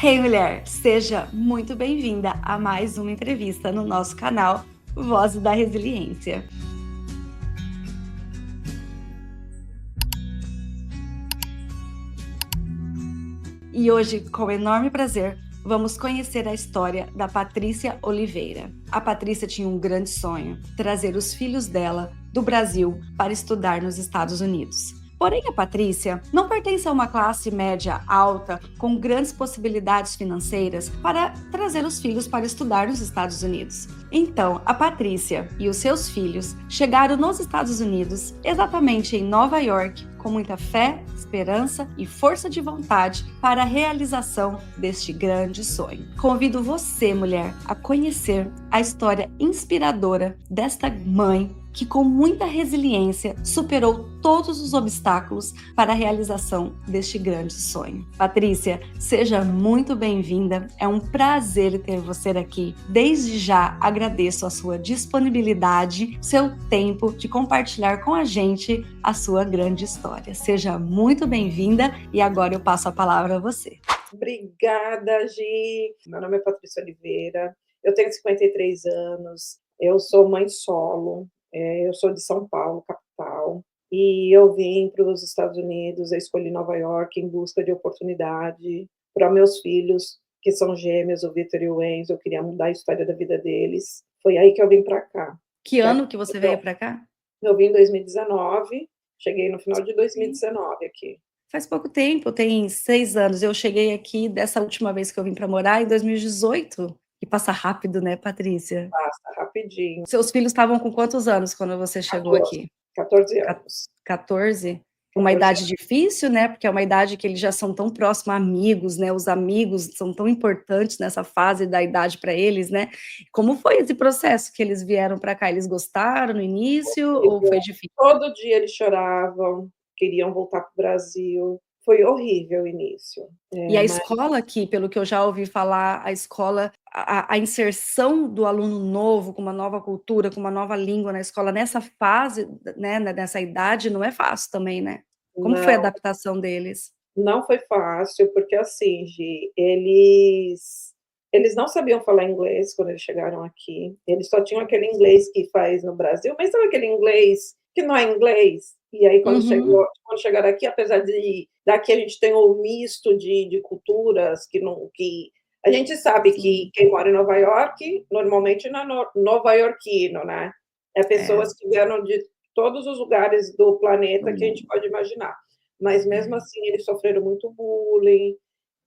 Hey mulher, seja muito bem-vinda a mais uma entrevista no nosso canal Vozes da Resiliência. E hoje, com enorme prazer, vamos conhecer a história da Patrícia Oliveira. A Patrícia tinha um grande sonho: trazer os filhos dela do Brasil para estudar nos Estados Unidos. Porém, a Patrícia não pertence a uma classe média alta com grandes possibilidades financeiras para trazer os filhos para estudar nos Estados Unidos. Então, a Patrícia e os seus filhos chegaram nos Estados Unidos, exatamente em Nova York, com muita fé, esperança e força de vontade para a realização deste grande sonho. Convido você, mulher, a conhecer a história inspiradora desta mãe que, com muita resiliência, superou todos os obstáculos para a realização deste grande sonho. Patrícia, seja muito bem-vinda. É um prazer ter você aqui. Desde já agradeço a sua disponibilidade, seu tempo de compartilhar com a gente a sua grande história. Seja muito bem-vinda e agora eu passo a palavra a você. Obrigada, Gi. Meu nome é Patrícia Oliveira, eu tenho 53 anos, eu sou mãe solo, eu sou de São Paulo, capital, e eu vim para os Estados Unidos, eu escolhi Nova York em busca de oportunidade para meus filhos, que são gêmeos, o Vitor e o Enzo. Eu queria mudar a história da vida deles. Foi aí que eu vim para cá. Que ano que você veio para cá? Eu vim em 2019, cheguei no final de 2019 aqui. Faz pouco tempo, tem 6 anos. Eu cheguei aqui dessa última vez que eu vim para morar em 2018. E passa rápido, né, Patrícia? Passa rapidinho. Seus filhos estavam com quantos anos quando você chegou 14, aqui? 14 anos. 14? Uma idade difícil, né? Porque é uma idade que eles já são tão próximos, amigos, né? Os amigos são tão importantes nessa fase da idade para eles, né? Como foi esse processo que eles vieram para cá? Eles gostaram no início ou foi difícil? Todo dia eles choravam, queriam voltar para o Brasil. Foi horrível o início. E a escola aqui, pelo que eu já ouvi falar, a escola, a inserção do aluno novo, com uma nova cultura, com uma nova língua na escola, nessa fase, né, nessa idade, não é fácil também, né? Como foi a adaptação deles? Não foi fácil, porque assim, Gi, eles não sabiam falar inglês quando eles chegaram aqui. Eles só tinham aquele inglês que faz no Brasil, mas sabe aquele inglês que não é inglês? E aí, quando chegaram aqui, apesar de daqui a gente tem um misto de culturas, que a gente sabe que quem mora em Nova York, normalmente não é nova-iorquino, né? É pessoas que vieram de todos os lugares do planeta que a gente pode imaginar. Mas mesmo assim eles sofreram muito bullying,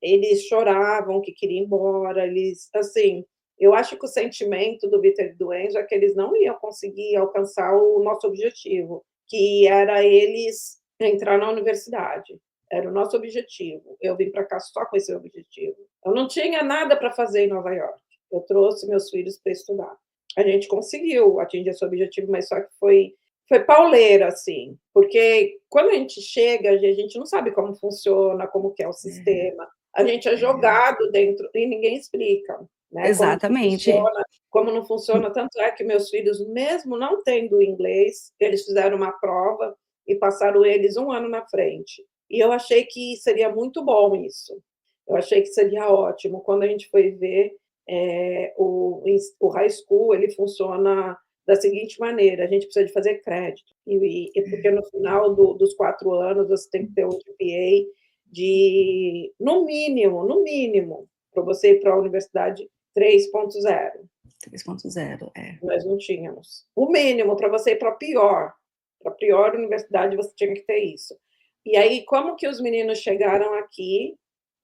eles choravam que queriam ir embora, eles, assim, eu acho que o sentimento do Vitor e do Enzo é que eles não iam conseguir alcançar o nosso objetivo, que era eles entrar na universidade. Era o nosso objetivo. Eu vim para cá só com esse objetivo. Eu não tinha nada para fazer em Nova York. Eu trouxe meus filhos para estudar. A gente conseguiu atingir esse objetivo, mas só que foi pauleira, assim, porque quando a gente chega, a gente não sabe como funciona, como que é o sistema. A gente é jogado dentro e ninguém explica, né? Exatamente. Como não funciona, tanto é que meus filhos, mesmo não tendo inglês, eles fizeram uma prova e passaram eles 1 ano na frente. E eu achei que seria muito bom isso. Eu achei que seria ótimo. Quando a gente foi ver, o high school, ele funciona da seguinte maneira: a gente precisa de fazer crédito, porque no final dos 4 anos você tem que ter um GPA de, no mínimo, para você ir para a universidade 3.0. 3.0, Nós não tínhamos. O mínimo para você ir para a pior universidade, você tinha que ter isso. E aí, como que os meninos chegaram aqui?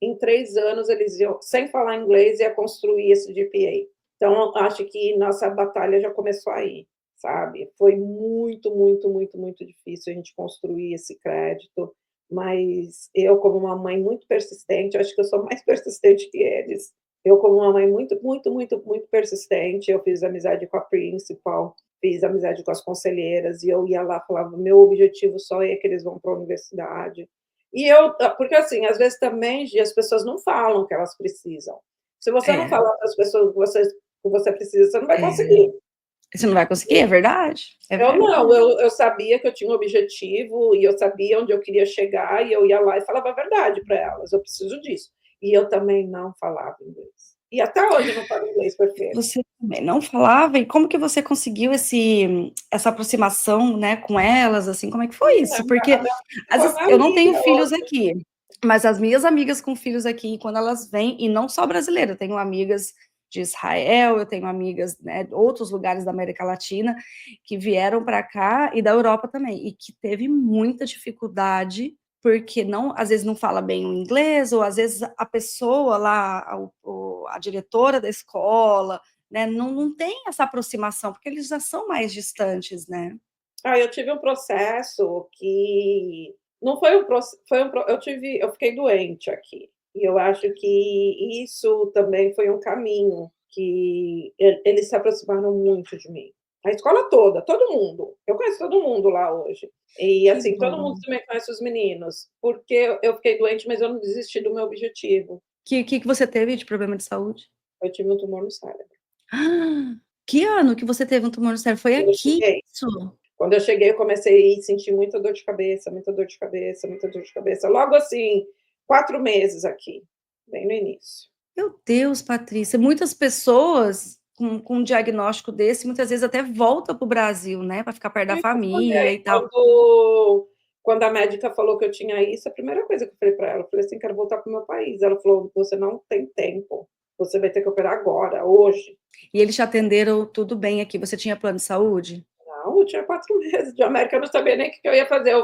Em 3 anos, eles iam, sem falar inglês, ia construir esse GPA. Então, acho que nossa batalha já começou aí, sabe? Foi muito, muito, muito, muito difícil a gente construir esse crédito, mas eu, como uma mãe muito persistente, acho que eu sou mais persistente que eles. Eu, como uma mãe muito, muito, muito, muito persistente, eu fiz amizade com a principal, fiz amizade com as conselheiras, e eu ia lá e falava: meu objetivo só é que eles vão para a universidade. E eu, porque assim, às vezes também as pessoas não falam que elas precisam. Se você não falar para as pessoas que você precisa, você não vai conseguir. Você não vai conseguir, é verdade. Eu sabia que eu tinha um objetivo e eu sabia onde eu queria chegar, e eu ia lá e falava a verdade para elas: eu preciso disso. E eu também não falava inglês. E até hoje eu não falo inglês perfeito. Você também não falava? E como que você conseguiu essa aproximação, né, com elas, assim, como é que foi isso? A Porque, minha às ficou vezes, minha eu não tenho amiga filhos hoje. aqui, mas as minhas amigas com filhos aqui, quando elas vêm, e não só brasileiras, eu tenho amigas de Israel, eu tenho amigas, né, de outros lugares da América Latina, que vieram para cá, e da Europa também, e que teve muita dificuldade, porque não, às vezes não fala bem o inglês, ou às vezes a pessoa lá, a diretora da escola, né, não tem essa aproximação, porque eles já são mais distantes, né? Eu tive um processo que não foi um processo, eu fiquei doente aqui. E eu acho que isso também foi um caminho que eles se aproximaram muito de mim. A escola toda, todo mundo. Eu conheço todo mundo lá hoje. E Que assim, todo mundo bom. também conhece os meninos, porque eu fiquei doente, mas eu não desisti do meu objetivo. Que você teve de problema de saúde? Eu tive um tumor no cérebro. Ah, que ano que você teve um tumor no cérebro? Foi Quando eu aqui cheguei. isso? Quando eu cheguei, eu comecei a sentir muita dor de cabeça, muita dor de cabeça, muita dor de cabeça. Logo assim, 4 meses aqui, bem no início. Meu Deus, Patrícia, muitas pessoas com um diagnóstico desse, muitas vezes até volta para o Brasil, né, para ficar perto da Foi que eu falei, família e tal. quando a médica falou que eu tinha isso, a primeira coisa que eu falei para ela, eu falei assim: "Quero voltar para o meu país". Ela falou: "Você não tem tempo, você vai ter que operar agora, hoje". E eles te atenderam tudo bem aqui, você tinha plano de saúde? Não, eu tinha 4 meses de América, eu não sabia nem o que que eu ia fazer.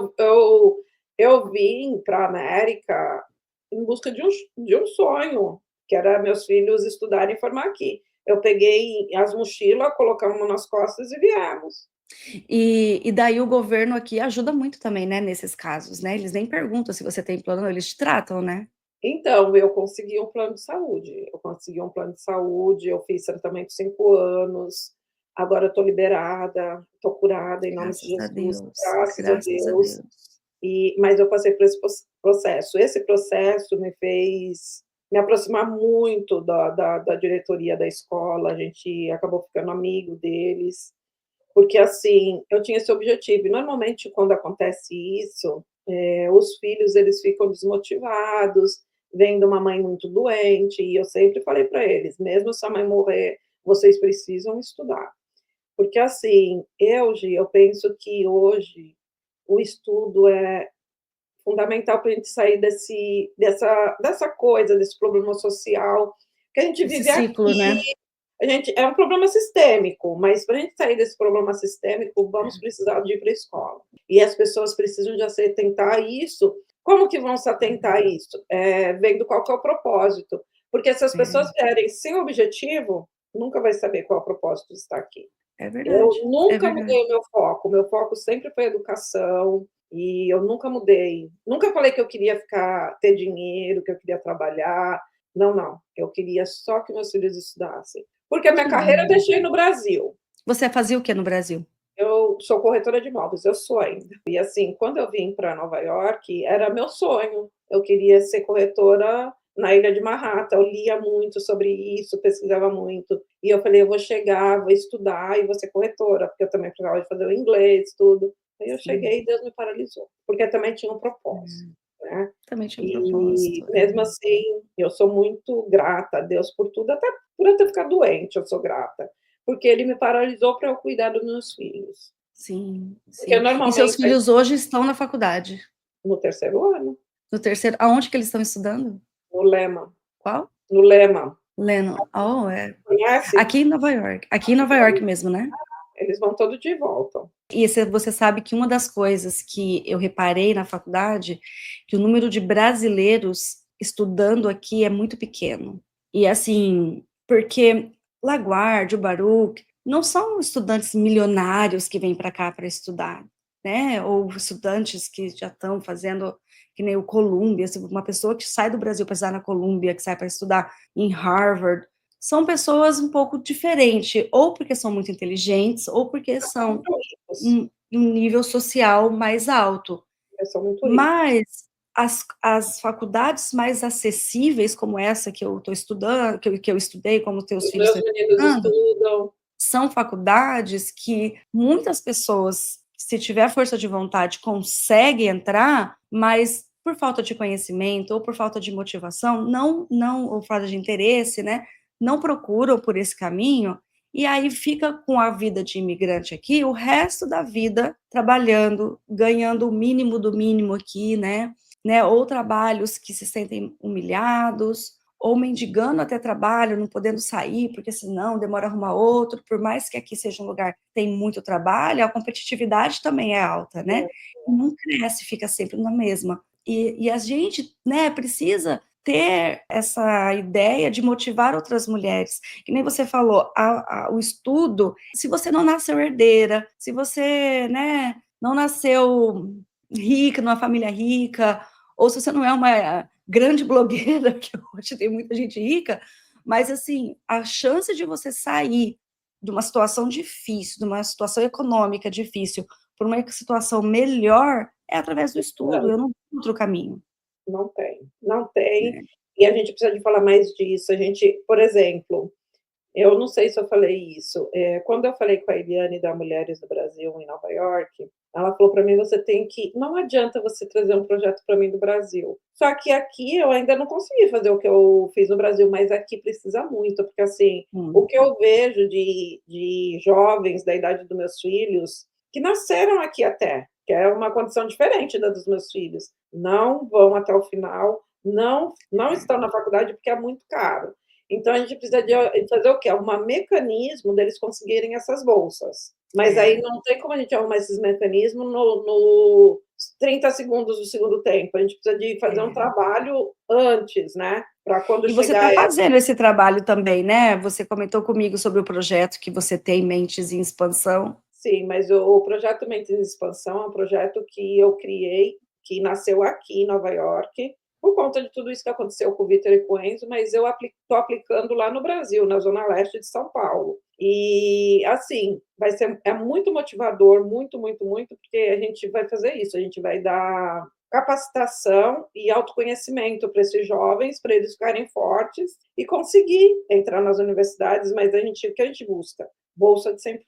Eu vim para a América em busca de um sonho, que era meus filhos estudarem e formar aqui. Eu peguei as mochilas, colocamos nas costas e viemos. E daí o governo aqui ajuda muito também, né, nesses casos, né, eles nem perguntam se você tem plano, eles te tratam, né? Então, eu consegui um plano de saúde. Eu consegui um plano de saúde, eu fiz tratamento 5 anos, agora eu estou liberada, estou curada em nome de Graças a Jesus, Deus, graças a graças a Deus. Deus. Mas eu passei por esse processo. Esse processo me fez me aproximar muito da diretoria da escola, a gente acabou ficando amigo deles, porque, assim, eu tinha esse objetivo e normalmente quando acontece isso, os filhos eles ficam desmotivados, vendo uma mãe muito doente, e eu sempre falei para eles: "Mesmo se a mãe morrer, vocês precisam estudar". Porque, assim, eu penso que hoje o estudo é fundamental para a gente sair dessa coisa, desse problema social que a gente Esse vive ciclo, aqui. né? A gente é um problema sistêmico, mas para a gente sair desse problema sistêmico, vamos precisar de ir para a escola. E as pessoas precisam de se atentar a isso. Como que vão se atentar a isso? Vendo qual que é o propósito. Porque se as pessoas É, vierem sem objetivo, nunca vai saber qual é o propósito de estar aqui. é Eu verdade, é nunca verdade. mudei o meu foco sempre foi educação, e eu nunca mudei. Nunca falei que eu queria ter dinheiro, que eu queria trabalhar. Não, não. Eu queria só que meus filhos estudassem. Porque a minha Que carreira eu lindo. deixei no Brasil. Você fazia o que no Brasil? Eu sou corretora de imóveis, eu sou ainda. E assim, quando eu vim para Nova York, era meu sonho. Eu queria ser corretora na ilha de Manhattan. Eu lia muito sobre isso, pesquisava muito. E eu falei: "Eu vou chegar, vou estudar e vou ser corretora", porque eu também precisava de fazer o inglês, tudo. Aí eu Sim, cheguei e Deus me paralisou, porque também tinha um propósito, é, né. também tinha um E propósito, mesmo assim, eu sou muito grata a Deus por tudo, até por eu ter ficado doente, eu sou grata, porque Ele me paralisou para eu cuidar dos meus filhos. sim, Porque sim. E seus normalmente filhos hoje estão na faculdade? no terceiro ano, No terceiro, aonde que eles estão estudando? no Lema, Qual? no Lema. Leno. Oh, é. Conhece? Aqui em Nova York mesmo, né? Eles vão todo dia e voltam. E você sabe que uma das coisas que eu reparei na faculdade, que o número de brasileiros estudando aqui é muito pequeno. E assim, porque LaGuardia, o Baruch, não são estudantes milionários que vêm para cá para estudar, né? Ou estudantes que já estão fazendo, que nem o Columbia, uma pessoa que sai do Brasil para estudar na Columbia, que sai para estudar em Harvard, são pessoas um pouco diferentes, ou porque são muito inteligentes, ou porque São são muito ricos, um nível social mais alto. eles são muito ricos. Mas as faculdades mais acessíveis, como essa que eu estou estudando, que eu estudei, como teus Os filhos meus estão meninos estudando, estudam. são faculdades que muitas pessoas, se tiver força de vontade, conseguem entrar, mas por falta de conhecimento ou por falta de motivação, não ou falta de interesse, né, não procuram por esse caminho, e aí fica com a vida de imigrante aqui o resto da vida trabalhando, ganhando o mínimo do mínimo aqui, né, ou trabalhos que se sentem humilhados, ou mendigando até trabalho, não podendo sair, porque senão demora a arrumar outro, por mais que aqui seja um lugar que tem muito trabalho, a competitividade também é alta, né, e não cresce, fica sempre na mesma. E a gente, né, precisa ter essa ideia de motivar outras mulheres, que nem você falou, o estudo, se você não nasceu herdeira, se você, né, não nasceu rica, numa família rica, ou se você não é uma grande blogueira, que hoje tem muita gente rica, mas assim, a chance de você sair de uma situação difícil, de uma situação econômica difícil, para uma situação melhor, é através do estudo, eu não tenho outro caminho. Não tem, não tem, É. e a gente precisa de falar mais disso. A gente, por exemplo, eu não sei se eu falei isso, quando eu falei com a Eliane da Mulheres do Brasil em Nova York, ela falou para mim: "Você tem que não adianta você trazer um projeto para mim do Brasil". Só que aqui eu ainda não consegui fazer o que eu fiz no Brasil, mas aqui precisa muito, porque, assim, o Hum. que eu vejo de jovens da idade dos meus filhos, que nasceram aqui até, que é uma condição diferente da dos meus filhos, não vão até o final, não estão na faculdade porque é muito caro. Então a gente precisa de fazer o quê? Arrumar mecanismo deles conseguirem essas bolsas. Mas aí É. não tem como a gente arrumar esses mecanismos no 30 segundos do segundo tempo, a gente precisa de fazer um É. trabalho antes, né, para quando E você chegar está essa. fazendo esse trabalho também, né, você comentou comigo sobre o projeto que você tem em mentes em expansão. Sim, mas o projeto Mentes em Expansão é um projeto que eu criei, que nasceu aqui em Nova York, por conta de tudo isso que aconteceu com o Vitor e com o Enzo, mas eu estou aplicando lá no Brasil, na zona leste de São Paulo. E, assim, é muito motivador, muito, muito, muito, porque a gente vai fazer isso, a gente vai dar capacitação e autoconhecimento para esses jovens, para eles ficarem fortes e conseguir entrar nas universidades, mas o que a gente busca? Bolsa de 100%.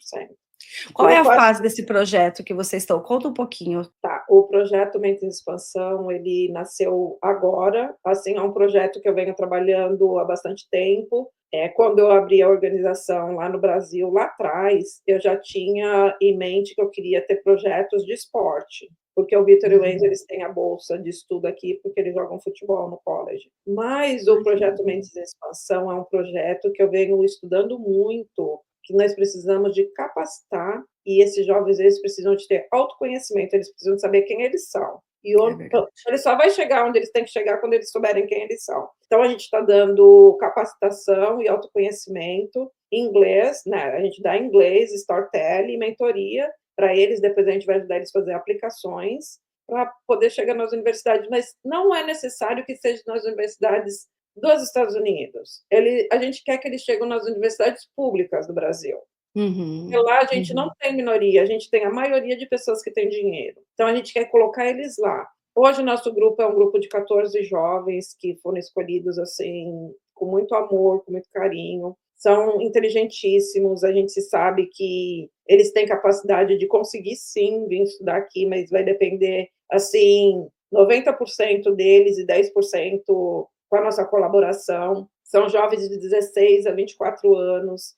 Qual é Eu a quase fase desse projeto que vocês estão? Conta um pouquinho. Tá, o projeto Mentes em Expansão, ele nasceu agora, assim, é um projeto que eu venho trabalhando há bastante tempo. Quando eu abri a organização lá no Brasil, lá atrás, eu já tinha em mente que eu queria ter projetos de esporte, porque o Vitor e o Enzo, Uhum. eles têm a bolsa de estudo aqui, porque eles jogam futebol no college. Mas o Ai, que projeto legal. Mentes em Expansão é um projeto que eu venho estudando muito, que nós precisamos de capacitar, e esses jovens, eles precisam de ter autoconhecimento, eles precisam de saber quem eles são. E É verdade. ele só vai chegar onde eles têm que chegar quando eles souberem quem eles são. Então, a gente está dando capacitação e autoconhecimento em inglês, né? A gente dá inglês, storytelling, mentoria para eles, depois a gente vai ajudar eles a fazer aplicações para poder chegar nas universidades, mas não é necessário que seja nas universidades dos Estados Unidos. A gente quer que eles cheguem nas universidades públicas do Brasil. Porque Uhum, lá a gente não uhum. tem minoria, a gente tem a maioria de pessoas que têm dinheiro. Então a gente quer colocar eles lá. Hoje o nosso grupo é um grupo de 14 jovens que foram escolhidos, assim, com muito amor, com muito carinho. São inteligentíssimos, a gente sabe que eles têm capacidade de conseguir sim vir estudar aqui, mas vai depender, assim, 90% deles e 10% com a nossa colaboração. São jovens de 16 a 24 anos,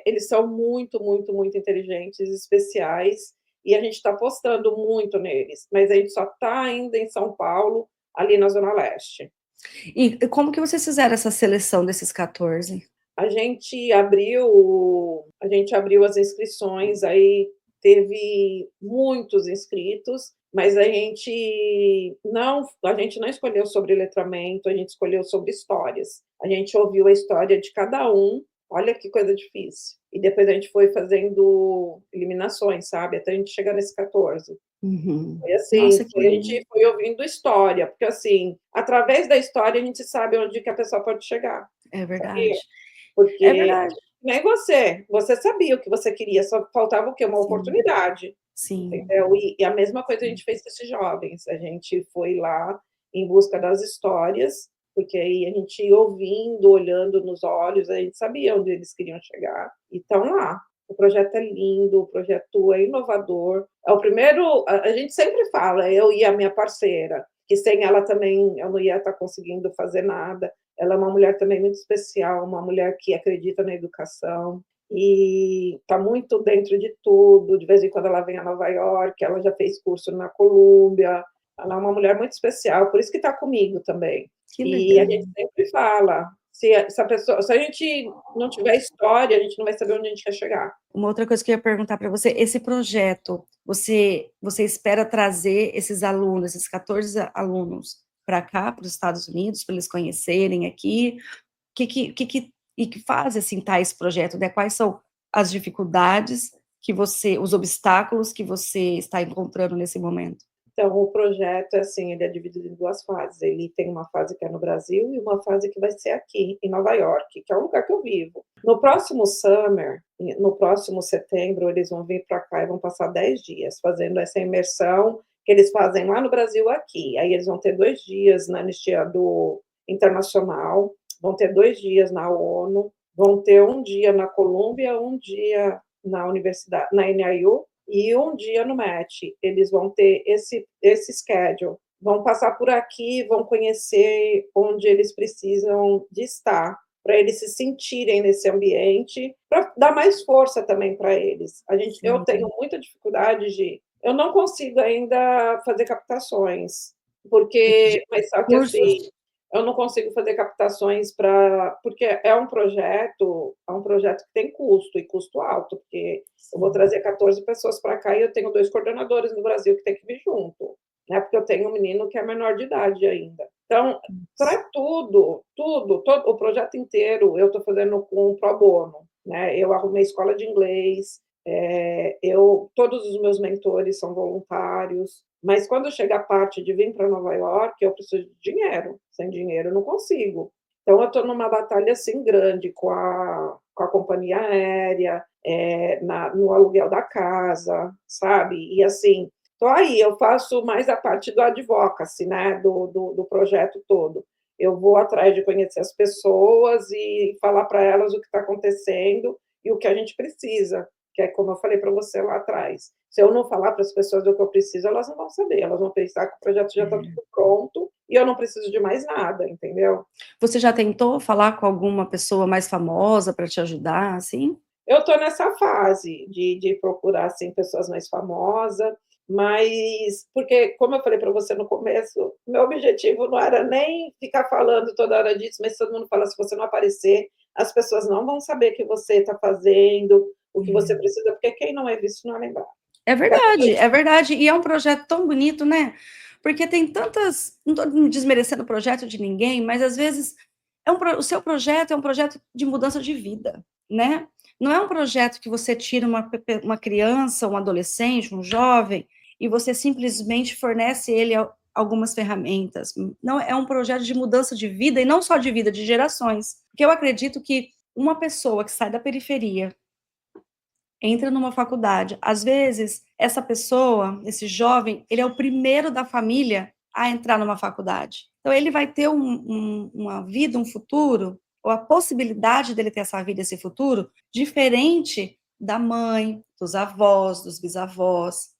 eles são muito, muito, muito inteligentes, especiais, e a gente está apostando muito neles, mas a gente só está ainda em São Paulo, ali na Zona Leste. E como que vocês fizeram essa seleção desses 14? A gente abriu as inscrições, aí teve muitos inscritos, mas a gente não escolheu sobre letramento, a gente escolheu sobre histórias. A gente ouviu a história de cada um, olha que coisa difícil. E depois a gente foi fazendo eliminações, sabe, até a gente chegar nesse 14. Uhum. Foi assim, Nossa, que a gente foi ouvindo história, porque, assim, através da história a gente sabe onde que a pessoa pode chegar, é sabia? verdade. É Porque verdade. nem você sabia o que você queria, só faltava o quê? Uma Sim, oportunidade, sim, entendeu? E a mesma coisa a sim. gente fez com esses jovens, a gente foi lá em busca das histórias, porque aí a gente ouvindo, olhando nos olhos, a gente sabia onde eles queriam chegar, e estão lá. O projeto é lindo, o projeto é inovador. É o primeiro, a gente sempre fala, eu e a minha parceira, que sem ela também eu não ia estar conseguindo fazer nada. Ela é uma mulher também muito especial, uma mulher que acredita na educação e está muito dentro de tudo. De vez em quando ela vem a Nova York, ela já fez curso na Colômbia. Ela é uma mulher muito especial, por isso que está comigo também. Que E a legal. gente sempre fala, se a gente não tiver história, a gente não vai saber onde a gente quer chegar. Uma outra coisa que eu ia perguntar para você, esse projeto, você espera trazer esses alunos, esses 14 alunos para cá, para os Estados Unidos, para eles conhecerem aqui? Que faz, assim, tá esse projeto, né? Quais são as dificuldades os obstáculos que você está encontrando nesse momento? Então, o projeto, assim, ele é dividido em 2 fases. Ele tem uma fase que é no Brasil e uma fase que vai ser aqui, em Nova York, que é o lugar que eu vivo. No próximo summer, no próximo setembro, eles vão vir para cá e vão passar 10 dias fazendo essa imersão que eles fazem lá no Brasil, aqui. Aí eles vão ter 2 dias na Anistia Internacional, vão ter 2 dias na ONU, vão ter 1 dia na Colômbia, 1 dia na universidade, na NIU, e 1 dia no MET. Eles vão ter esse schedule. Vão passar por aqui, vão conhecer onde eles precisam de estar, para eles se sentirem nesse ambiente, para dar mais força também para eles. Eu tenho muita dificuldade eu não consigo ainda fazer captações, mas só que assim, Cursos? eu não consigo fazer captações porque é um projeto que tem custo, e custo alto, porque eu vou trazer 14 pessoas para cá e eu tenho 2 coordenadores no Brasil que tem que vir junto, né, porque eu tenho um menino que é menor de idade ainda. Então, para todo o projeto inteiro, eu estou fazendo com pro bono, né, eu arrumei escola de inglês, todos os meus mentores são voluntários, mas quando chega a parte de vir para Nova York, eu preciso de dinheiro. Sem dinheiro eu não consigo. Então eu estou numa batalha assim grande com a companhia aérea, no aluguel da casa, sabe? E assim, tô aí, eu faço mais a parte do advocacy, né? Do projeto todo. Eu vou atrás de conhecer as pessoas e falar para elas o que está acontecendo e o que a gente precisa, que é como eu falei para você lá atrás. Se eu não falar para as pessoas do que eu preciso, elas não vão saber, elas vão pensar que o projeto já está tudo pronto e eu não preciso de mais nada, entendeu? Você já tentou falar com alguma pessoa mais famosa para te ajudar, assim? Eu estou nessa fase de procurar, assim, pessoas mais famosas, mas porque, como eu falei para você no começo, meu objetivo não era nem ficar falando toda hora disso, mas todo mundo fala, se você não aparecer, as pessoas não vão saber o que você está fazendo, o que você precisa, porque quem não é visto não é lembrado. É verdade, e é um projeto tão bonito, né? Porque tem tantas, não estou desmerecendo o projeto de ninguém, mas às vezes o seu projeto é um projeto de mudança de vida, né? Não é um projeto que você tira uma criança, um adolescente, um jovem, e você simplesmente fornece ele algumas ferramentas. Não, é um projeto de mudança de vida, e não só de vida, de gerações. Porque eu acredito que uma pessoa que sai da periferia, entra numa faculdade, às vezes, essa pessoa, esse jovem, ele é o primeiro da família a entrar numa faculdade. Então, ele vai ter uma vida, um futuro, ou a possibilidade dele ter essa vida, esse futuro, diferente da mãe, dos avós, dos bisavós.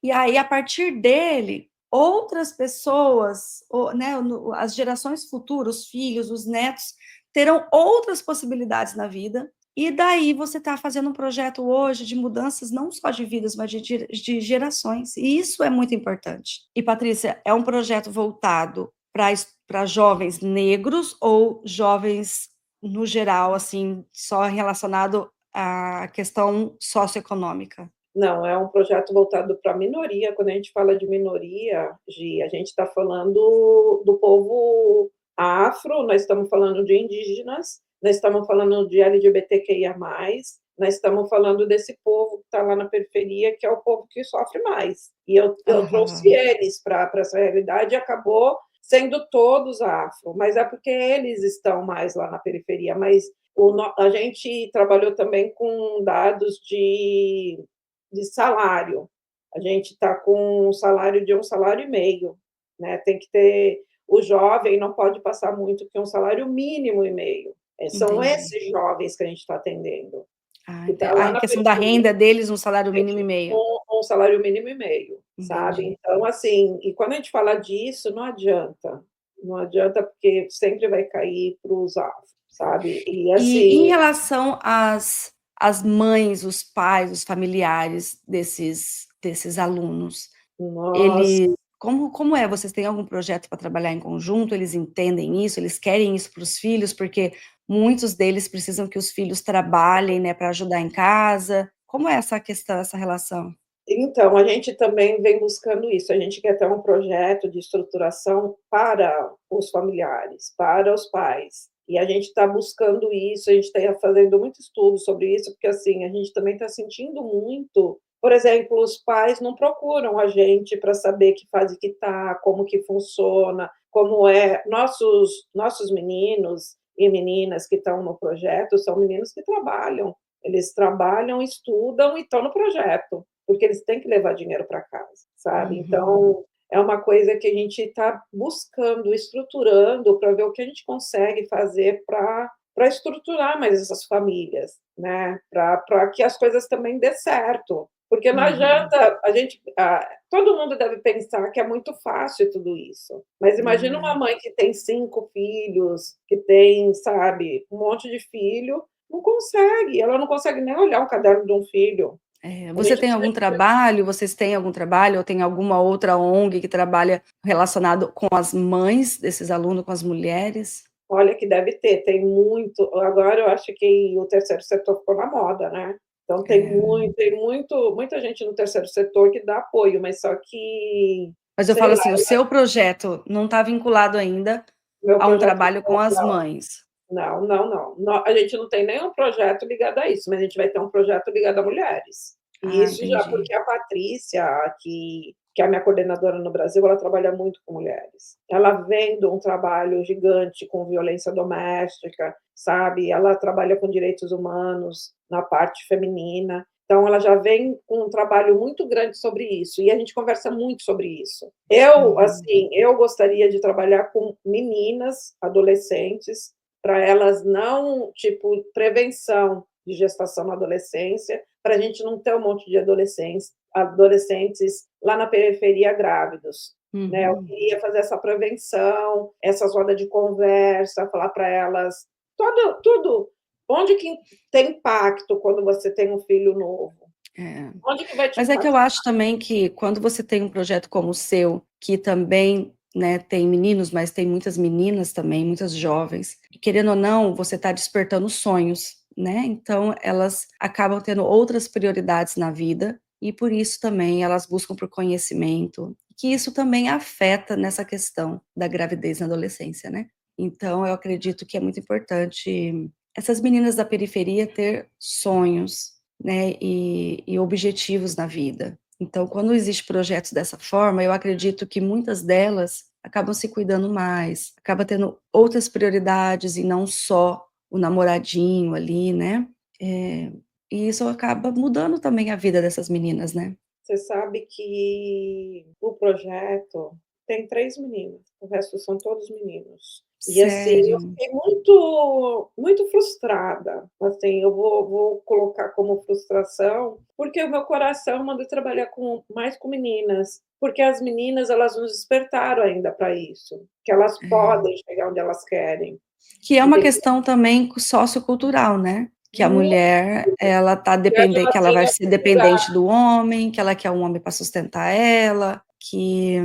E aí, a partir dele, outras pessoas, né, as gerações futuras, os filhos, os netos, terão outras possibilidades na vida. E daí você está fazendo um projeto hoje de mudanças não só de vidas, mas de gerações. E isso é muito importante. E, Patrícia, é um projeto voltado para jovens negros ou jovens no geral, assim, só relacionado à questão socioeconômica? Não, é um projeto voltado para a minoria. Quando a gente fala de minoria, Gi, a gente está falando do povo afro, nós estamos falando de indígenas, nós estamos falando de LGBTQIA+, nós estamos falando desse povo que está lá na periferia, que é o povo que sofre mais. E eu trouxe eles para essa realidade e acabou sendo todos afro, mas é porque eles estão mais lá na periferia. Mas a gente trabalhou também com dados de salário. A gente está com um salário de 1,5 salário, né? Tem que ter, o jovem não pode passar muito que 1,5 salário. São Entendi. esses jovens que a gente está atendendo. Ah, Que tá lá a na questão da periferia, renda deles, 1,5 salário. 1,5 salário. sabe. entendi. Então, assim, e quando a gente fala disso, não adianta porque sempre vai cair para os afros, sabe. E E em assim, relação às mães, os pais, os familiares desses alunos, nossa. ele como é? Vocês têm algum projeto para trabalhar em conjunto? Eles entendem isso? Eles querem isso para os filhos? Porque muitos deles precisam que os filhos trabalhem, né, para ajudar em casa. Como é essa questão, essa relação? Então, a gente também vem buscando isso, a gente quer ter um projeto de estruturação para os familiares, para os pais. E a gente está buscando isso, a gente está fazendo muito estudo sobre isso, porque, assim, a gente também está sentindo muito, por exemplo, os pais não procuram a gente para saber que fase que está, como que funciona, como é. Nossos meninos e meninas que estão no projeto são meninos que trabalham, eles trabalham, estudam e estão no projeto, porque eles têm que levar dinheiro para casa, sabe. Uhum, Então, é uma coisa que a gente está buscando, estruturando para ver o que a gente consegue fazer para estruturar mais essas famílias, né, para que as coisas também dê certo. Porque não uhum. adianta a gente todo mundo deve pensar que é muito fácil tudo isso, mas Não imagina uma é. mãe que tem 5 filhos, que tem, sabe, um monte de filho, não consegue, ela não consegue nem olhar um caderno de um filho. A Você gente tem algum trabalho, vocês têm algum trabalho ou tem alguma outra ONG que trabalha relacionado com as mães desses alunos, com as mulheres? olha que deve ter, tem muito. Agora eu acho que o terceiro setor ficou na moda, né. Então É. muita gente no terceiro setor que dá apoio, mas só que, Mas eu sei falo lá, assim, o seu projeto não está vinculado ainda meu a um projeto trabalho com as não, mães? a gente não tem nenhum projeto ligado a isso, mas a gente vai ter um projeto ligado a mulheres. E Ah, isso já entendi. porque a Patrícia, que é a minha coordenadora no Brasil, ela trabalha muito com mulheres. Ela vem de um trabalho gigante com violência doméstica, sabe, ela trabalha com direitos humanos na parte feminina, então ela já vem com um trabalho muito grande sobre isso, e a gente conversa muito sobre isso. Uhum. Assim, eu gostaria de trabalhar com meninas, adolescentes, para elas não, tipo, prevenção de gestação na adolescência, para a gente não ter um monte de adolescentes lá na periferia grávidos, né. Eu Uhum. queria fazer essa prevenção, essas rodas de conversa, falar para elas tudo, onde que tem impacto quando você tem um filho novo, É. onde que vai te Mas é que eu impactar. acho também que quando você tem um projeto como o seu, que também, né, tem meninos, mas tem muitas meninas também, muitas jovens, e querendo ou não, você está despertando sonhos, né, então elas acabam tendo outras prioridades na vida, e por isso também elas buscam por conhecimento, que isso também afeta nessa questão da gravidez na adolescência, né. Então eu acredito que é muito importante essas meninas da periferia ter sonhos, né, e objetivos na vida. Então, quando existe projetos dessa forma, eu acredito que muitas delas acabam se cuidando mais, acaba tendo outras prioridades e não só o namoradinho ali, né, eh, e isso acaba mudando também a vida dessas meninas, né. Você sabe que o projeto tem 3 meninas, o resto são todos meninos. E, assim, eu Sério? fiquei muito frustrada, assim, eu vou colocar como frustração, porque o meu coração manda trabalhar mais com meninas, porque as meninas, elas nos despertaram ainda para isso, que elas É. podem chegar onde elas querem, Que é uma entendeu? questão também sociocultural, né, que a Muito, mulher, ela tá ela que ela tem vai ser esse lugar. dependente do homem, que ela quer um homem para sustentar ela, que,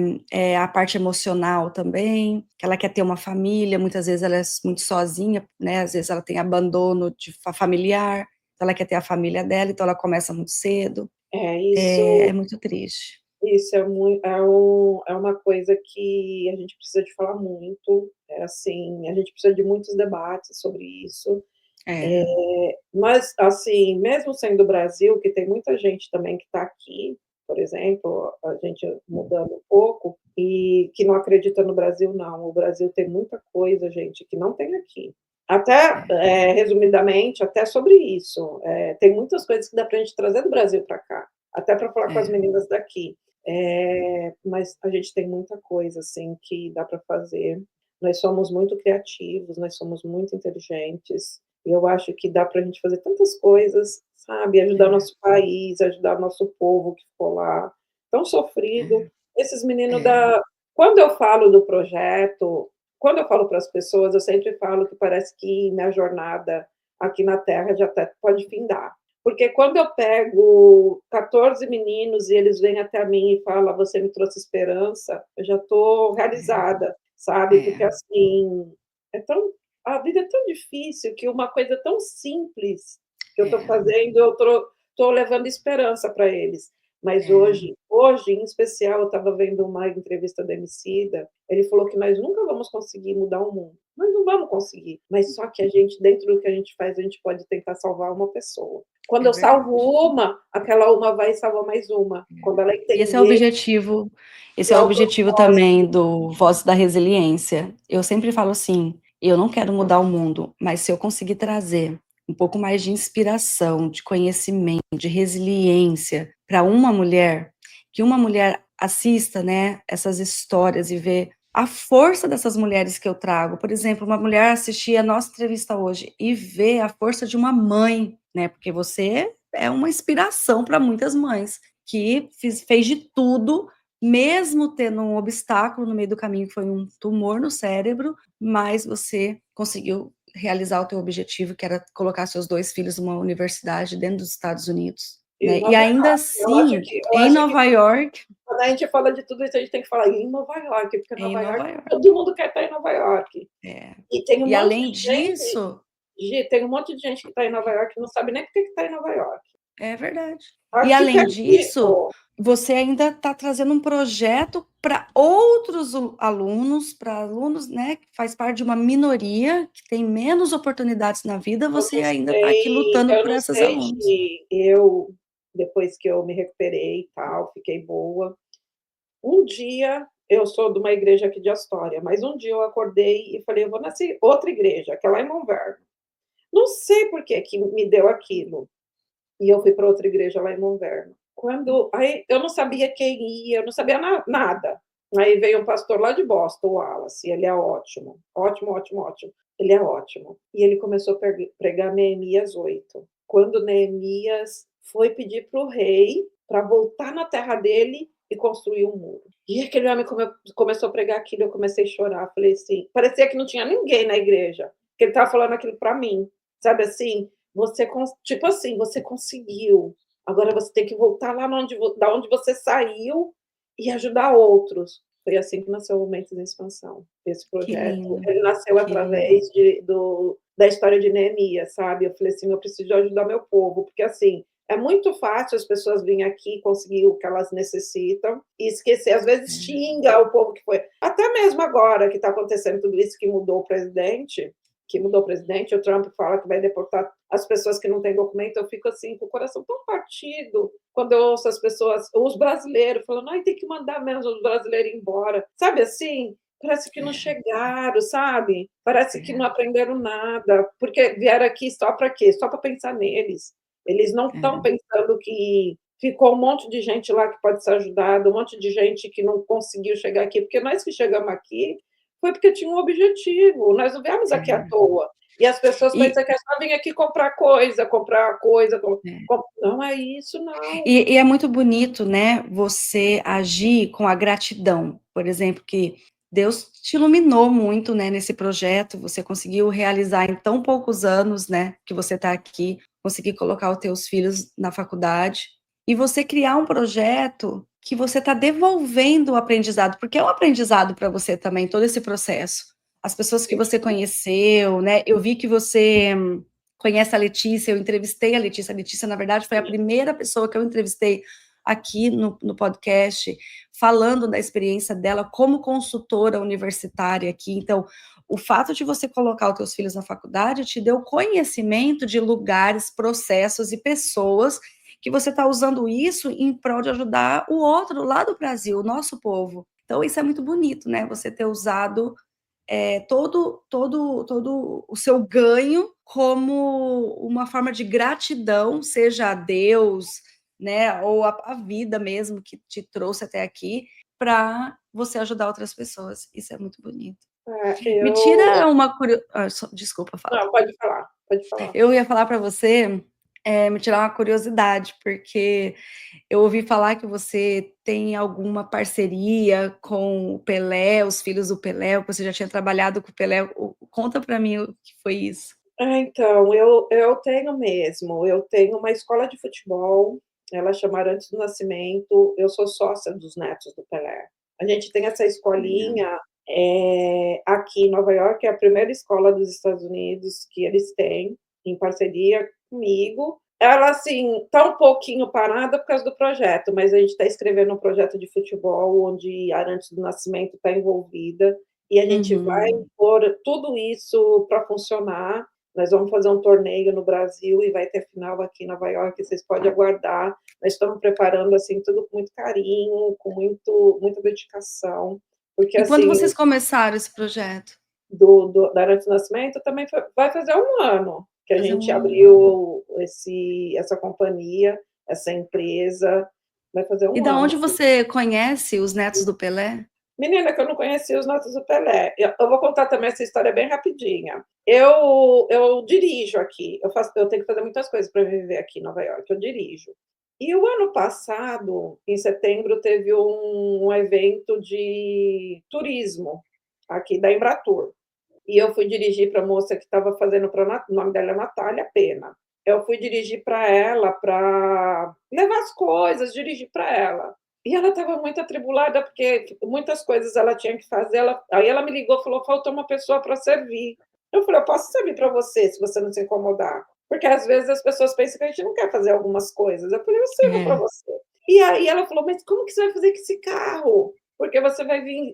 a parte emocional também, que ela quer ter uma família, muitas vezes ela é muito sozinha, né, às vezes ela tem abandono de familiar, então ela quer ter a família dela, então ela começa muito cedo. É, É isso. muito triste. Isso é uma coisa que a gente precisa de falar muito, assim, a gente precisa de muitos debates sobre isso. É, Mas, assim, mesmo sendo o Brasil, que tem muita gente também que está aqui, por exemplo, a gente mudando um pouco, e que não acredita no Brasil, não. O Brasil tem muita coisa, gente, que não tem aqui. Até, é, resumidamente, até sobre isso, tem muitas coisas que dá para a gente trazer do Brasil para cá, até para falar com as é, meninas daqui. Mas a gente tem muita coisa, assim, que dá para fazer. Nós somos muito criativos, nós somos muito inteligentes, e eu acho que dá para a gente fazer tantas coisas, sabe, ajudar é. nosso país, ajudar nosso povo que ficou lá. tão sofrido. Esses meninos É, da quando eu falo do projeto, quando eu falo para as pessoas, eu sempre falo que parece que minha jornada aqui na Terra já até pode findar. Porque quando eu pego 14 meninos e eles vêm até mim e falam: "Você me trouxe esperança", eu já estou realizada, sabe. Porque, é, assim, é tão a vida é tão difícil que uma coisa tão simples que eu estou é, fazendo, eu estou levando esperança para eles. Mas é. hoje, em especial, eu estava vendo uma entrevista do Emicida, ele falou que nós nunca vamos conseguir mudar o mundo, nós não vamos conseguir, mas só que a gente, dentro do que a gente faz, a gente pode tentar salvar uma pessoa. Quando É eu salvo verdade. uma, aquela uma vai e salva mais uma. Quando ela E esse é o entender objetivo, esse que é é o o objetivo propósito. também do Voz da Resiliência. Eu sempre falo assim, eu não quero mudar o mundo, mas se eu conseguir trazer um pouco mais de inspiração, de conhecimento, de resiliência para uma mulher, que uma mulher assista, né, essas histórias e ver a força dessas mulheres que eu trago. Por exemplo, uma mulher assistir a nossa entrevista hoje e ver a força de uma mãe, né, porque você é uma inspiração para muitas mães que fez de tudo, mesmo tendo um obstáculo no meio do caminho, que foi um tumor no cérebro, mas você conseguiu realizar o teu objetivo, que era colocar seus 2 filhos numa universidade dentro dos Estados Unidos, Em né. E Nova ainda York. assim, Eu em acho que Nova York, quando a gente fala de tudo isso, a gente tem que falar em Nova York, porque em Nova York Nova York, todo mundo quer estar em Nova York. é. E tem um E monte além de gente disso tem um monte de gente que está em Nova York e não sabe nem por que está em Nova York. é verdade. E Aqui além disso, pertinho. você ainda está trazendo um projeto para outros alunos, para alunos, né, que faz parte de uma minoria, que tem menos oportunidades na vida, você ainda está aqui lutando Eu por não essas sei alunos. se eu, depois que eu me recuperei e tal, fiquei boa, um dia eu sou de uma igreja aqui de Astoria, mas um dia eu acordei e falei: "Eu vou nessa outra igreja", que é lá em Monverno. Não sei por que que me deu aquilo, e eu fui para outra igreja lá em Monverno. Aí eu não sabia quem ia, eu não sabia nada. Aí veio um pastor lá de Boston, o Wallace, e ele é ótimo, ótimo, ótimo, ótimo. Ele é ótimo. E ele começou a pregar Neemias 8. Quando Neemias foi pedir para o rei para voltar na terra dele e construir um muro. E aquele homem começou a pregar aquilo, eu comecei a chorar. Falei assim, parecia que não tinha ninguém na igreja, que ele estava falando aquilo para mim, sabe assim? Tipo assim, você conseguiu. Agora você tem que voltar lá da onde você saiu e ajudar outros. Foi assim que nasceu o Momentos em Expansão. Esse Que projeto, lindo, ele nasceu que lindo. através da história de Neemias, sabe? Eu falei assim: eu preciso ajudar meu povo, porque assim, é muito fácil as pessoas virem aqui conseguir o que elas necessitam e esquecer, às vezes xinga o povo que foi. Até mesmo agora que está acontecendo tudo isso, que mudou o presidente, o Trump fala que vai deportar as pessoas que não têm documento, eu fico assim, com o coração tão partido, quando eu ouço as pessoas, os brasileiros, falando, ai, tem que mandar menos os brasileiros embora. Sabe assim? Parece que não É, chegaram, sabe? Parece que não é, aprenderam nada, porque vieram aqui só para quê? Só para pensar neles. Eles não estão é. pensando que ficou um monte de gente lá que pode ser ajudada, um monte de gente que não conseguiu chegar aqui, porque nós que chegamos aqui foi porque tinha um objetivo, nós não viemos aqui à É. toa. E as pessoas E pensam que é só vir aqui comprar coisa. é. Não é isso, não. E é muito bonito, né, você agir com a gratidão. Por exemplo, que Deus te iluminou muito, né, nesse projeto, você conseguiu realizar em tão poucos anos, né, que você está aqui, conseguir colocar os teus filhos na faculdade, e você criar um projeto que você está devolvendo o aprendizado, porque é um aprendizado para você também, todo esse processo. As pessoas que você conheceu, né, eu vi que você conhece a Letícia, eu entrevistei a Letícia, na verdade, foi a primeira pessoa que eu entrevistei aqui no podcast, falando da experiência dela como consultora universitária aqui. Então, o fato de você colocar os teus filhos na faculdade te deu conhecimento de lugares, processos e pessoas que você está usando isso em prol de ajudar o outro lá do Brasil, o nosso povo. Então, isso é muito bonito, né? Você ter usado todo o seu ganho como uma forma de gratidão, seja a Deus, né, ou a vida mesmo que te trouxe até aqui, para você ajudar outras pessoas. Isso é muito bonito. É, Me eu tira uma curiosidade. Desculpa, fala. não, pode falar, pode falar. Eu ia falar para você Me tirar uma curiosidade, porque eu ouvi falar que você tem alguma parceria com o Pelé, os filhos do Pelé, ou que você já tinha trabalhado com o Pelé. Conta para mim o que foi isso. Então, eu tenho mesmo, eu tenho uma escola de futebol, ela chama Arantes do Nascimento, eu sou sócia dos netos do Pelé. A gente tem essa Legal. escolinha, aqui em Nova York, é a primeira escola dos Estados Unidos que eles têm, em parceria comigo. Ela, assim, está um pouquinho parada por causa do projeto, mas a gente está escrevendo um projeto de futebol onde a Arantes do Nascimento está envolvida, e a gente vai Uhum. pôr tudo isso para funcionar. Nós vamos fazer um torneio no Brasil e vai ter final aqui em Nova York, vocês podem aguardar. Nós estamos preparando, assim, tudo com muito carinho, com muita dedicação, porque, E quando assim, vocês começaram esse projeto? da Arantes do Nascimento também vai fazer um ano que a Fazer um gente ano. abriu essa companhia, essa empresa, vai fazer E um da ano. onde você conhece os netos do Pelé? Menina, que eu não conhecia os Netos do Pelé. Eu vou contar também essa história bem rapidinha. Eu dirijo aqui, eu tenho que fazer muitas coisas para viver aqui em Nova York, eu dirijo. E o ano passado, em setembro, teve um evento de turismo aqui da Embratur. E eu fui dirigir para a moça que estava fazendo, o nome dela é Natália Pena. Eu fui dirigir para ela, para levar as coisas, dirigir para ela. E ela estava muito atribulada, porque muitas coisas ela tinha que fazer. Aí ela me ligou e falou: faltou uma pessoa para servir. Eu falei: eu posso servir para você, se você não se incomodar. Porque às vezes as pessoas pensam que a gente não quer fazer algumas coisas. Eu falei: eu sirvo para É. você. E aí ela falou: mas como que você vai fazer com esse carro? Porque você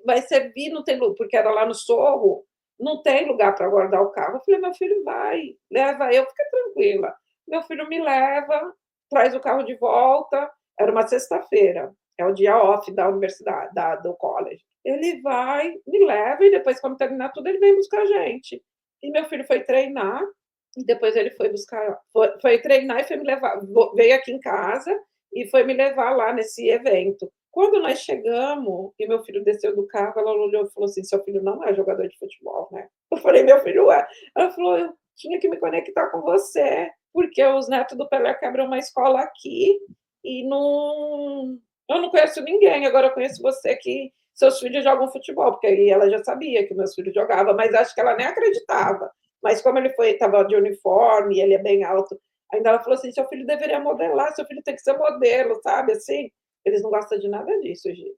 vai servir, não tem lugar, porque era lá no Sorro, não tem lugar para guardar o carro. Eu falei: meu filho vai, leva eu, fica tranquila. Meu filho me leva, traz o carro de volta. Era uma sexta-feira, é o dia off da universidade, do college. Ele vai, me leva e depois, quando terminar tudo, ele vem buscar a gente. E meu filho foi treinar, e depois ele foi treinar e foi me levar, veio aqui em casa e foi me levar lá nesse evento. Quando nós chegamos e meu filho desceu do carro, ela olhou e falou assim: seu filho não é jogador de futebol, né? Eu falei: meu filho é. Ela falou: eu tinha que me conectar com você, porque os netos do Pelé quebram uma escola aqui e não, eu não conheço ninguém, agora eu conheço você, que seus filhos jogam futebol, porque aí ela já sabia que meus filhos jogavam, mas acho que ela nem acreditava. Mas como ele estava de uniforme, ele é bem alto, ainda ela falou assim: seu filho deveria modelar, seu filho tem que ser modelo, sabe? Assim, eles não gostam de nada disso, Gi.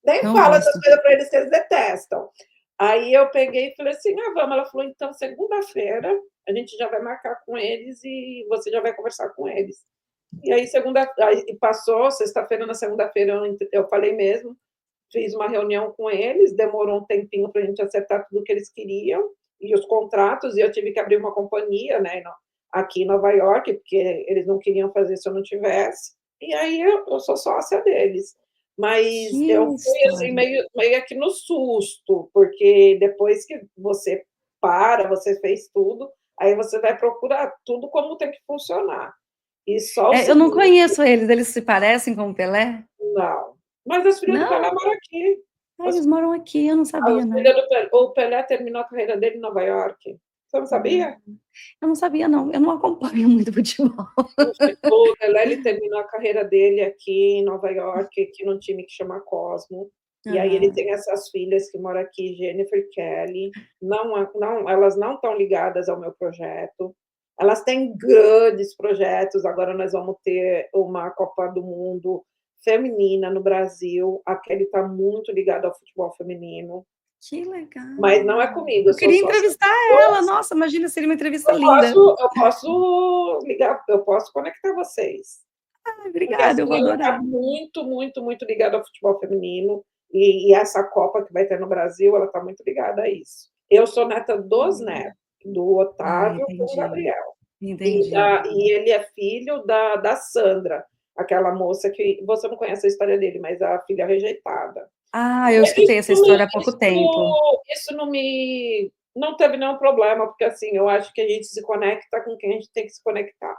Nem Não fala essas gosto. coisas para eles que eles detestam. Aí eu peguei e falei assim: ah, vamos. Ela falou: então, segunda-feira, a gente já vai marcar com eles e você já vai conversar com eles. E aí, aí passou, sexta-feira, na segunda-feira, eu falei mesmo, fiz uma reunião com eles, demorou um tempinho para a gente acertar tudo o que eles queriam, e os contratos, e eu tive que abrir uma companhia, né, aqui em Nova York, porque eles não queriam fazer se eu não tivesse, e aí eu sou sócia deles. Mas Que eu fui assim, história. meio aqui no susto, porque depois que você você fez tudo, aí você vai procurar tudo como tem que funcionar. E só o Eu não seguinte, conheço eles se parecem com o Pelé? não. Mas as filhas do Pelé Não? moram aqui. Ah, As eles moram aqui, eu não sabia as não. filhas do Pelé, o Pelé terminou a carreira dele em Nova York. Você não Ah, sabia? eu não sabia não, eu não acompanho muito futebol. O Pelé, ele terminou a carreira dele aqui em Nova York, aqui num time que chama Cosmo. E aí ele Aham. tem essas filhas que moram aqui, Jennifer, Kelly. Não, elas não estão ligadas ao meu projeto. Elas têm grandes projetos. Agora nós vamos ter uma Copa do Mundo feminina no Brasil. A Kelly está muito ligada ao futebol feminino, Que legal. mas não é comigo, eu Eu sou queria sócia entrevistar dos ela, dois. nossa, imagina, seria uma entrevista Eu linda. posso eu posso ligar, eu posso conectar vocês. Ai, Porque, obrigada, eu assim, vou ela adorar. está muito, muito, muito ligada ao futebol feminino, e essa Copa que vai ter no Brasil, ela está muito ligada a isso. Eu sou neta dos netos, do Ah, Otávio com o entendi, Gabriel. entendi. E ele é filho da Sandra, aquela moça que você não conhece a história dele, mas a filha rejeitada. Ah, eu escutei essa história há pouco tempo. Isso não teve nenhum problema, porque, assim, eu acho que a gente se conecta com quem a gente tem que se conectar.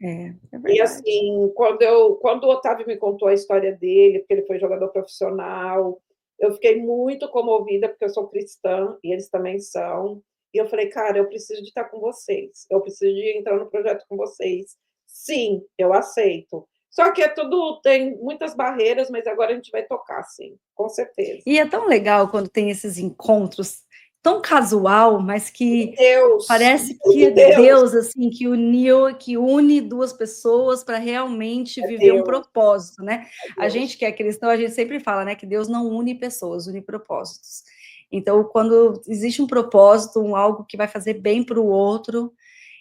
É E, verdade. assim, quando o Otávio me contou a história dele, porque ele foi jogador profissional, eu fiquei muito comovida, porque eu sou cristã e eles também são. E eu falei: cara, eu preciso de estar com vocês, eu preciso de entrar no projeto com vocês. sim, eu aceito. Só que é tudo tem muitas barreiras, mas agora a gente vai tocar sim, com certeza. E é tão legal quando tem esses encontros tão casual, mas que Deus, parece que é Deus, Deus, assim, que une 2 pessoas para realmente é viver um Deus, propósito, né. é A Deus. gente que é cristão, a gente sempre fala, né, que Deus não une pessoas, une propósitos. Então, quando existe um propósito, algo que vai fazer bem para o outro,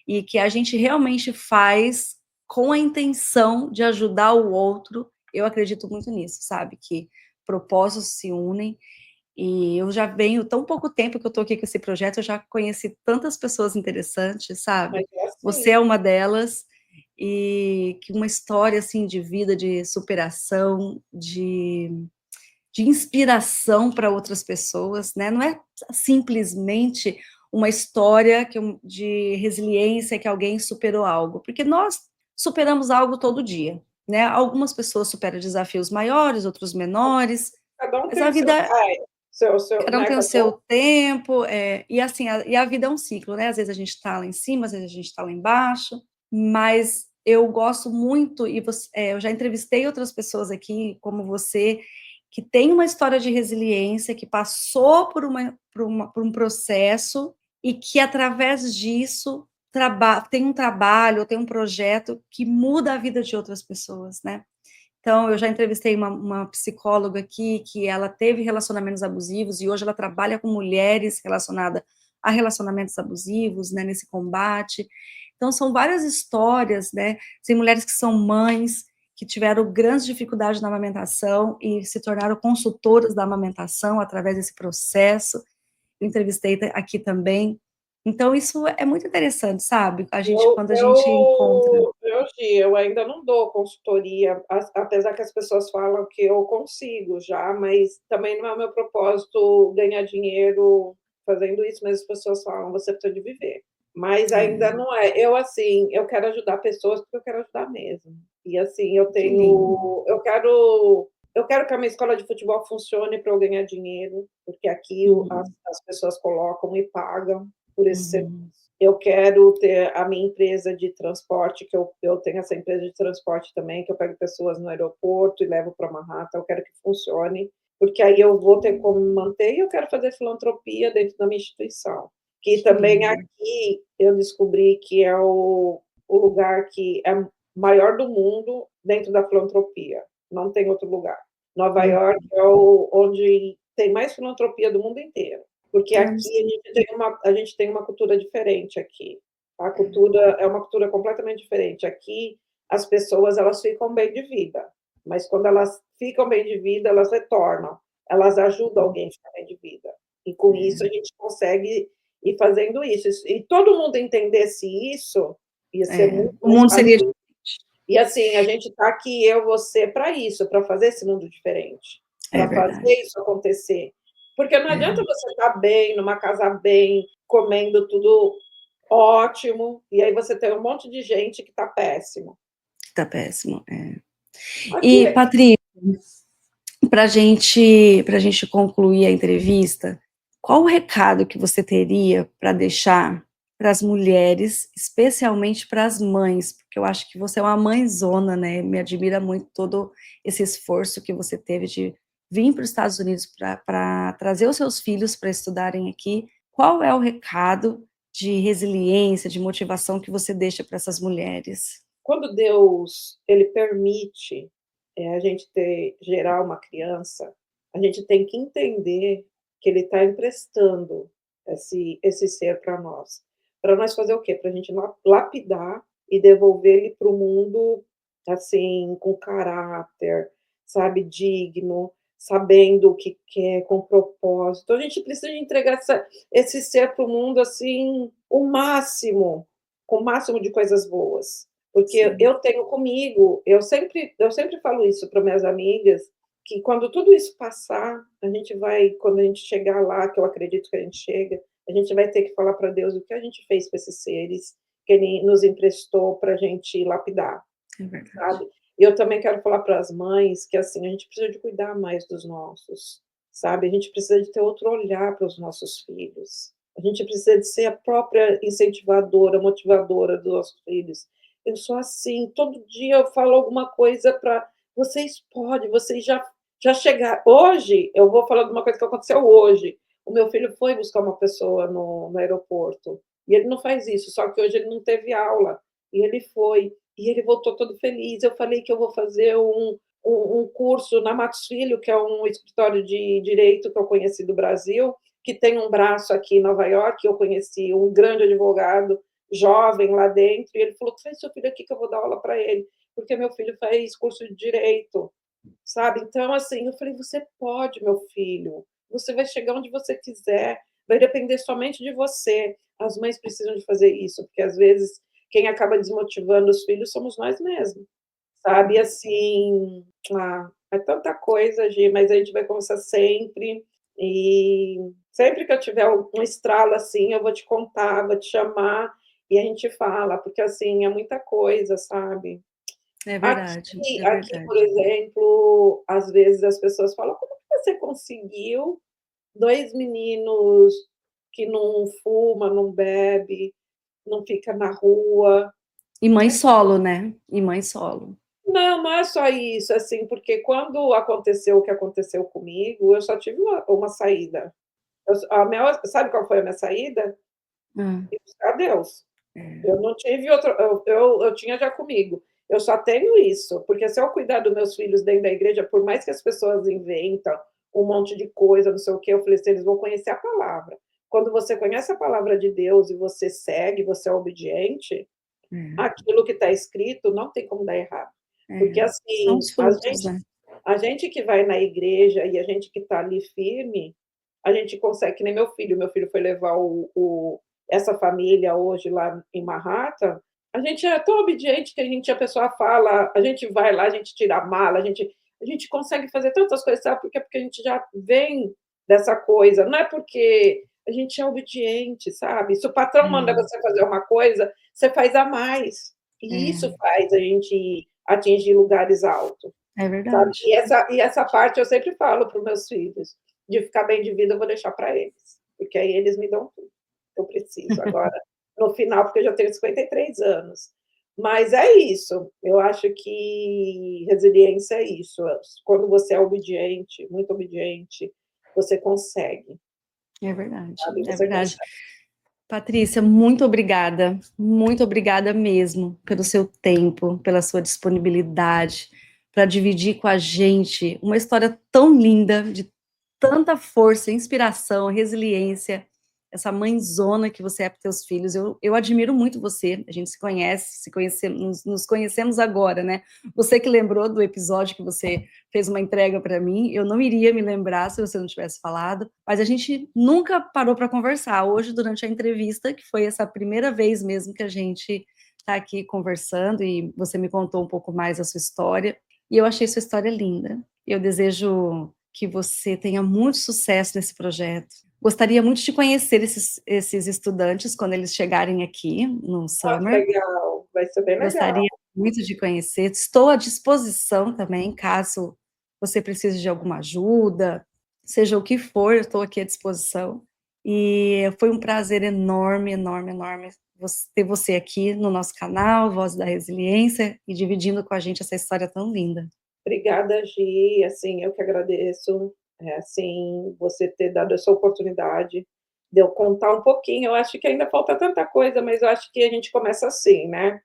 e que a gente realmente faz com a intenção de ajudar o outro, eu acredito muito nisso, sabe, que propósitos se unem, e eu já venho tão pouco tempo que eu estou aqui com esse projeto, eu já conheci tantas pessoas interessantes, Mas sabe. é Você assim, é uma delas, e que uma história, assim, de vida, de superação, de inspiração para outras pessoas, né, não é simplesmente uma história de resiliência, que alguém superou algo, porque nós superamos algo todo dia, né, algumas pessoas superam desafios maiores, outros menores, cada um mas tem a o seu vida cada um né, tem o cada um seu tempo, e assim, a vida é um ciclo, né, às vezes a gente está lá em cima, às vezes a gente está lá embaixo, mas eu gosto muito eu já entrevistei outras pessoas aqui, como você, que tem uma história de resiliência, que passou por um processo, e que através disso tem um trabalho, tem um projeto que muda a vida de outras pessoas, né. Então, eu já entrevistei uma psicóloga aqui, que ela teve relacionamentos abusivos, e hoje ela trabalha com mulheres relacionadas a relacionamentos abusivos, né, nesse combate. Então, são várias histórias, né, tem mulheres que são mães, que tiveram grandes dificuldades na amamentação, e se tornaram consultoras da amamentação através desse processo. Eu entrevistei aqui também. Então, isso é muito interessante, sabe, quando a gente encontra. eu ainda não dou consultoria, apesar que as pessoas falam que eu consigo já, mas também não é o meu propósito ganhar dinheiro fazendo isso, mas as pessoas falam: "Você precisa de viver". Mas ainda É, não é. Eu, assim, eu quero ajudar pessoas porque eu quero ajudar mesmo. E, assim, que lindo. eu quero que a minha escola de futebol funcione para eu ganhar dinheiro, porque aqui Uhum, as pessoas colocam e pagam por esse serviço. uhum, Eu quero ter a minha empresa de transporte, que eu tenho essa empresa de transporte também, que eu pego pessoas no aeroporto e levo para Manhattan, eu quero que funcione, porque aí eu vou ter como me manter, e eu quero fazer filantropia dentro da minha instituição. Que que também lindo. aqui eu descobri que é o lugar que é maior do mundo dentro da filantropia, não tem outro lugar. Nova Hum, York é onde tem mais filantropia do mundo inteiro. Porque eu não aqui sei. a gente tem uma cultura diferente aqui. A cultura é uma cultura completamente diferente. Aqui, as pessoas, elas ficam bem de vida, mas quando elas ficam bem de vida, elas retornam, elas ajudam alguém a ficar bem de vida. E com isso a É, gente consegue ir fazendo isso. E todo mundo entendesse isso, ia ser muito o mais mundo fácil. seria diferente. E assim, a gente está aqui, eu, você, para isso, para fazer esse mundo diferente, É para verdade. fazer isso acontecer. Porque não adianta É, você estar bem, numa casa bem, comendo tudo ótimo, e aí você tem um monte de gente que está péssimo. tá péssimo, é. Aqui, E, Patrícia, para gente concluir a entrevista, qual o recado que você teria para deixar para as mulheres, especialmente para as mães? Porque eu acho que você é uma mãezona, né, me admira muito todo esse esforço que você teve de vir para os Estados Unidos para trazer os seus filhos para estudarem aqui. Qual é o recado de resiliência, de motivação que você deixa para essas mulheres? quando Deus ele permite a gente gerar uma criança, a gente tem que entender que Ele está emprestando esse ser para nós fazer o quê? Para a gente lapidar e devolver ele para o mundo assim com caráter, sabe, digno, sabendo o que quer, com propósito. Então, a gente precisa de entregar esse ser para o mundo assim com o máximo de coisas boas. Porque Sim, eu tenho comigo, eu sempre falo isso para minhas amigas, que quando tudo isso passar, quando a gente chegar lá, que eu acredito que a gente chega, a gente vai ter que falar para Deus o que a gente fez com esses seres que Ele nos emprestou para a gente lapidar, é verdade. sabe? E eu também quero falar para as mães que, assim, a gente precisa de cuidar mais dos nossos, sabe? A gente precisa de ter outro olhar para os nossos filhos. A gente precisa de ser a própria incentivadora, motivadora dos nossos filhos. eu sou assim, todo dia eu falo alguma coisa para vocês podem, vocês já chegaram. Hoje, eu vou falar de uma coisa que aconteceu hoje. O meu filho foi buscar uma pessoa no aeroporto, e ele não faz isso, só que hoje ele não teve aula, e ele foi, e ele voltou todo feliz. Eu falei que eu vou fazer um curso na Matos Filho, que é um escritório de direito que eu conheci do Brasil, que tem um braço aqui em Nova York. Eu conheci um grande advogado jovem lá dentro, e ele falou: traz seu filho aqui que eu vou dar aula para ele, porque meu filho faz curso de direito, sabe? Então, assim, eu falei: você pode, meu filho, você vai chegar onde você quiser, vai depender somente de você. As mães precisam de fazer isso, porque às vezes quem acaba desmotivando os filhos somos nós mesmos, sabe? Assim, é tanta coisa, Gi, mas a gente vai conversar sempre. E sempre que eu tiver um estralo assim, eu vou te contar, vou te chamar e a gente fala, porque assim, é muita coisa, sabe? É verdade, Aqui, por exemplo, às vezes as pessoas falam: como que você conseguiu 2 meninos que não fuma, não bebe, não fica na rua? E mãe solo, né? E mãe solo. Não, não é só isso, assim, porque quando aconteceu o que aconteceu comigo, eu só tive uma saída. Sabe qual foi a minha saída? Hã. Ir buscar Deus. É. Eu não tive outro, eu tinha já comigo. Eu só tenho isso, porque se eu cuidar dos meus filhos dentro da igreja, por mais que as pessoas inventam um monte de coisa, não sei o quê, eu falei assim: eles vão conhecer a palavra. Quando você conhece a palavra de Deus e você segue, você é obediente, É, aquilo que está escrito não tem como dar errado. Porque, é. São assim, os frutos, né? a gente que vai na igreja e a gente que está ali firme, a gente consegue, que nem meu filho foi levar essa família hoje lá em Manhattan. A gente é tão obediente que a pessoa fala, a gente vai lá, a gente tira a mala, a gente consegue fazer tantas coisas, sabe? Porque a gente já vem dessa coisa, não é porque a gente é obediente, sabe? Se o patrão manda É, você fazer uma coisa, você faz a mais. E isso é, faz a gente atingir lugares altos. é Sabe? verdade. E essa parte eu sempre falo para os meus filhos, de ficar bem de vida eu vou deixar para eles, porque aí eles me dão tudo que eu preciso. Agora, no final, porque eu já tenho 53 anos. Mas é isso, eu acho que resiliência é isso, quando você é obediente, muito obediente, você consegue, É verdade, sabe, é você verdade. consegue. Patrícia, muito obrigada mesmo pelo seu tempo, pela sua disponibilidade, para dividir com a gente uma história tão linda, de tanta força, inspiração, resiliência, essa mãezona que você é para teus filhos. Eu admiro muito você, a gente se conhece, nos conhecemos agora, né? Você que lembrou do episódio que você fez uma entrega para mim, eu não iria me lembrar se você não tivesse falado, mas a gente nunca parou para conversar. Hoje, durante a entrevista, que foi essa primeira vez mesmo que a gente está aqui conversando, e você me contou um pouco mais a sua história, e eu achei sua história linda. Eu desejo que você tenha muito sucesso nesse projeto. Gostaria muito de conhecer esses estudantes quando eles chegarem aqui no Ah, que Summer. legal, vai ser bem legal. Gostaria muito de conhecer. Estou à disposição também, caso você precise de alguma ajuda, seja o que for, eu estou aqui à disposição. E foi um prazer enorme, enorme, enorme ter você aqui no nosso canal, Voz da Resiliência, e dividindo com a gente essa história tão linda. Obrigada, Gi, assim, eu que agradeço, assim, você ter dado essa oportunidade de eu contar um pouquinho. Eu acho que ainda falta tanta coisa, mas eu acho que a gente começa assim, né,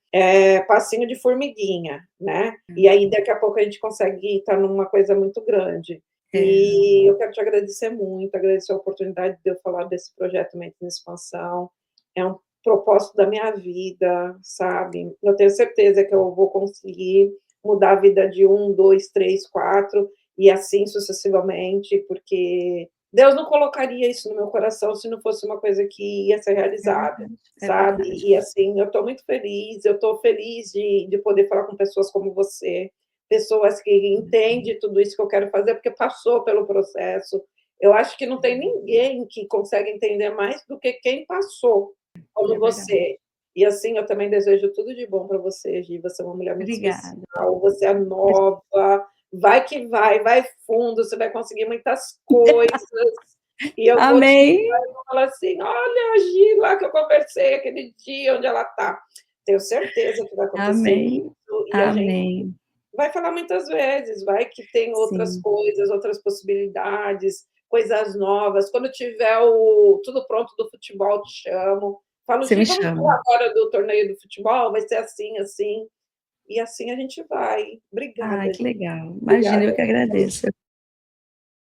passinho de formiguinha, né, e aí daqui a pouco a gente consegue estar numa coisa muito grande. É, E eu quero te agradecer muito, agradecer a oportunidade de eu falar desse projeto Mentes em Expansão. É um propósito da minha vida, sabe. Eu tenho certeza que eu vou conseguir mudar a vida de 1, 2, 3, 4 e assim sucessivamente, porque Deus não colocaria isso no meu coração se não fosse uma coisa que ia ser é realizada, verdade, é sabe. verdade. E, assim, eu estou muito feliz, eu estou feliz de poder falar com pessoas como você, pessoas que entendem tudo isso que eu quero fazer, porque passou pelo processo. Eu acho que não tem ninguém que consegue entender mais do que quem passou, como É verdade. você. E, assim, eu também desejo tudo de bom para você, Gi, você é uma mulher muito Obrigada. especial, você é nova, vai que vai fundo, você vai conseguir muitas coisas, e eu vou te Amém. falar assim: "Olha a Gi lá que eu conversei aquele dia, onde ela está". Tenho certeza que vai acontecer Amém, isso, e a gente amém. vai falar muitas vezes, vai que tem outras Sim. coisas, outras possibilidades, coisas novas. Quando tiver o tudo pronto do futebol, te chamo. Falo: Você "Gi, me vamos chama. falar agora do torneio do futebol? Vai ser assim, assim", e assim a gente vai. Ai, Obrigada, que legal. Imagina, obrigada. eu que agradeço.